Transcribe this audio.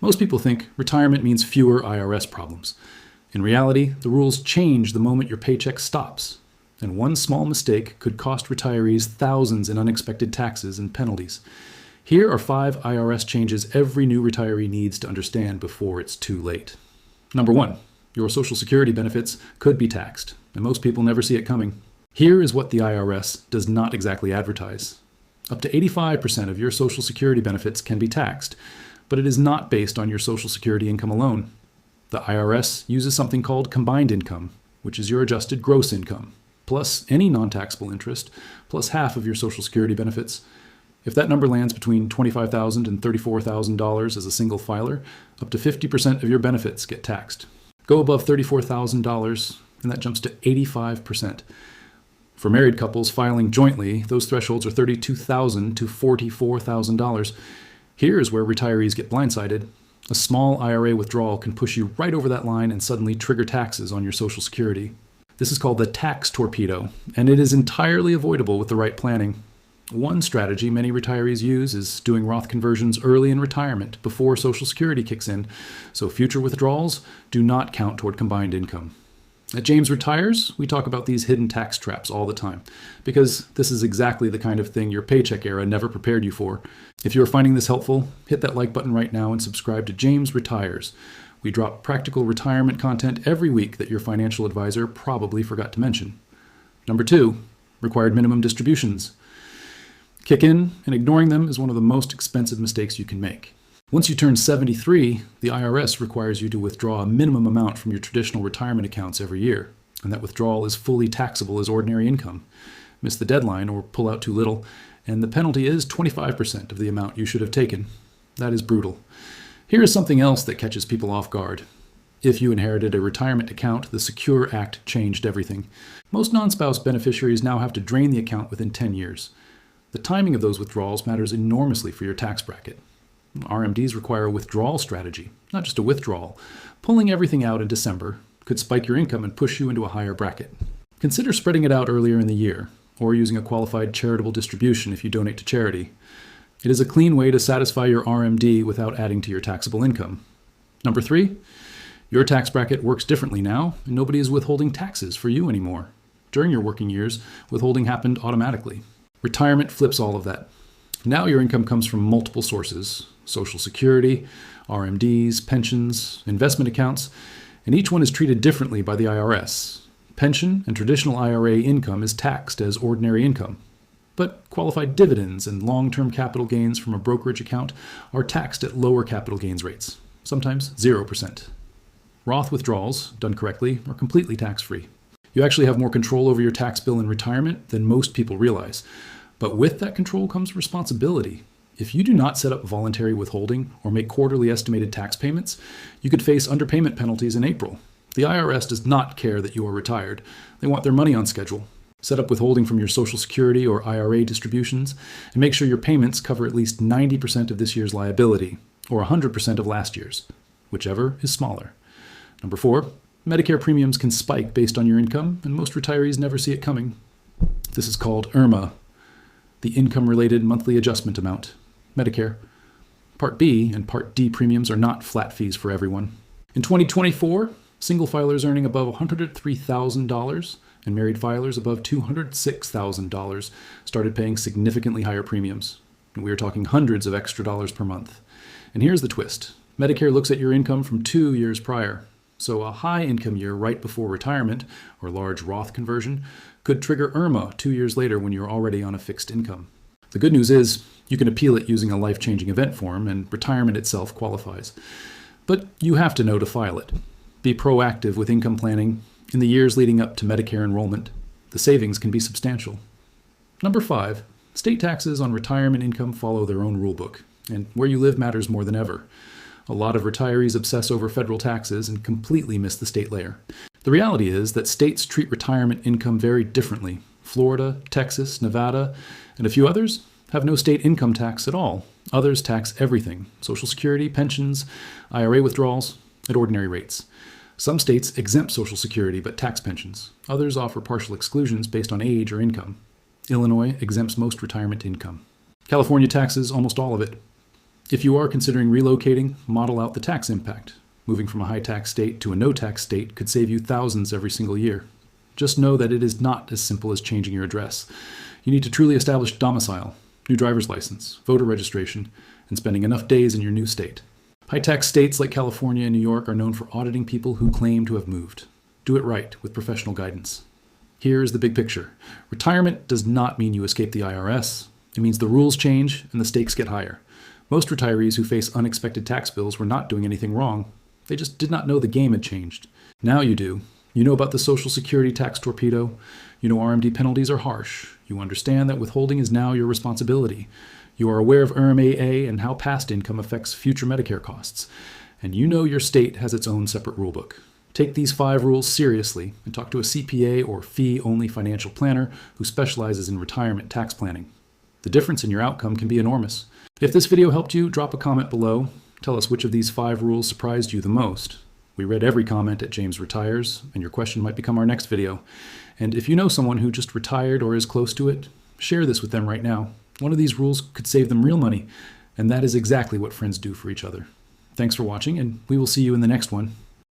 Most people think retirement means fewer IRS problems. In reality, the rules change the moment your paycheck stops, and one small mistake could cost retirees thousands in unexpected taxes and penalties. Here are 5 IRS changes every new retiree needs to understand before it's too late. Number 1, your Social Security benefits could be taxed, and most people never see it coming. Here is what the IRS does not exactly advertise. Up to 85% of your Social Security benefits can be taxed, but it is not based on your Social Security income alone. The IRS uses something called combined income, which is your adjusted gross income, plus any non-taxable interest, plus half of your Social Security benefits. If that number lands between $25,000 and $34,000 as a single filer, up to 50% of your benefits get taxed. Go above $34,000, and that jumps to 85%. For married couples filing jointly, those thresholds are $32,000 to $44,000. Here is where retirees get blindsided. A small IRA withdrawal can push you right over that line and suddenly trigger taxes on your Social Security. This is called the tax torpedo, and it is entirely avoidable with the right planning. One strategy many retirees use is doing Roth conversions early in retirement before Social Security kicks in, so future withdrawals do not count toward combined income. At James Retires, we talk about these hidden tax traps all the time, because this is exactly the kind of thing your paycheck era never prepared you for. If you are finding this helpful, hit that like button right now and subscribe to James Retires. We drop practical retirement content every week that your financial advisor probably forgot to mention. Number 2, required minimum distributions. Kick in, and ignoring them is one of the most expensive mistakes you can make. Once you turn 73, the IRS requires you to withdraw a minimum amount from your traditional retirement accounts every year, and that withdrawal is fully taxable as ordinary income. Miss the deadline or pull out too little, and the penalty is 25% of the amount you should have taken. That is brutal. Here is something else that catches people off guard. If you inherited a retirement account, the Secure Act changed everything. Most non-spouse beneficiaries now have to drain the account within 10 years. The timing of those withdrawals matters enormously for your tax bracket. RMDs require a withdrawal strategy, not just a withdrawal. Pulling everything out in December could spike your income and push you into a higher bracket. Consider spreading it out earlier in the year, or using a qualified charitable distribution if you donate to charity. It is a clean way to satisfy your RMD without adding to your taxable income. Number 3, your tax bracket works differently now, and nobody is withholding taxes for you anymore. During your working years, withholding happened automatically. Retirement flips all of that. Now your income comes from multiple sources: Social Security, RMDs, pensions, investment accounts, and each one is treated differently by the IRS. Pension and traditional IRA income is taxed as ordinary income, but qualified dividends and long-term capital gains from a brokerage account are taxed at lower capital gains rates, sometimes 0%. Roth withdrawals, done correctly, are completely tax-free. You actually have more control over your tax bill in retirement than most people realize. But with that control comes responsibility. If you do not set up voluntary withholding or make quarterly estimated tax payments, you could face underpayment penalties in April. The IRS does not care that you are retired. They want their money on schedule. Set up withholding from your Social Security or IRA distributions, and make sure your payments cover at least 90% of this year's liability, or 100% of last year's, whichever is smaller. Number 4, Medicare premiums can spike based on your income, and most retirees never see it coming. This is called IRMA, the Income-Related Monthly Adjustment Amount, Medicare. Part B and Part D premiums are not flat fees for everyone. In 2024, single filers earning above $103,000 and married filers above $206,000 started paying significantly higher premiums. And we are talking hundreds of extra dollars per month. And here's the twist. Medicare looks at your income from 2 years prior. So a high income year right before retirement, or large Roth conversion, could trigger IRMA 2 years later when you're already on a fixed income. The good news is you can appeal it using a life-changing event form, and retirement itself qualifies. But you have to know to file it. Be proactive with income planning. In the years leading up to Medicare enrollment, the savings can be substantial. Number 5, state taxes on retirement income follow their own rulebook, and where you live matters more than ever. A lot of retirees obsess over federal taxes and completely miss the state layer. The reality is that states treat retirement income very differently. Florida, Texas, Nevada, and a few others have no state income tax at all. Others tax everything: Social Security, pensions, IRA withdrawals, at ordinary rates. Some states exempt Social Security but tax pensions. Others offer partial exclusions based on age or income. Illinois exempts most retirement income. California taxes almost all of it. If you are considering relocating, model out the tax impact. Moving from a high-tax state to a no-tax state could save you thousands every single year. Just know that it is not as simple as changing your address. You need to truly establish domicile, new driver's license, voter registration, and spending enough days in your new state. High-tax states like California and New York are known for auditing people who claim to have moved. Do it right with professional guidance. Here's the big picture. Retirement does not mean you escape the IRS. It means the rules change and the stakes get higher. Most retirees who face unexpected tax bills were not doing anything wrong. They just did not know the game had changed. Now you do. You know about the Social Security tax torpedo. You know RMD penalties are harsh. You understand that withholding is now your responsibility. You are aware of RMAA and how past income affects future Medicare costs. And you know your state has its own separate rulebook. Take these 5 rules seriously and talk to a CPA or fee-only financial planner who specializes in retirement tax planning. The difference in your outcome can be enormous. If this video helped you, drop a comment below. Tell us which of these 5 rules surprised you the most. We read every comment at James Retires, and your question might become our next video. And if you know someone who just retired or is close to it, share this with them right now. One of these rules could save them real money, and that is exactly what friends do for each other. Thanks for watching, and we will see you in the next one.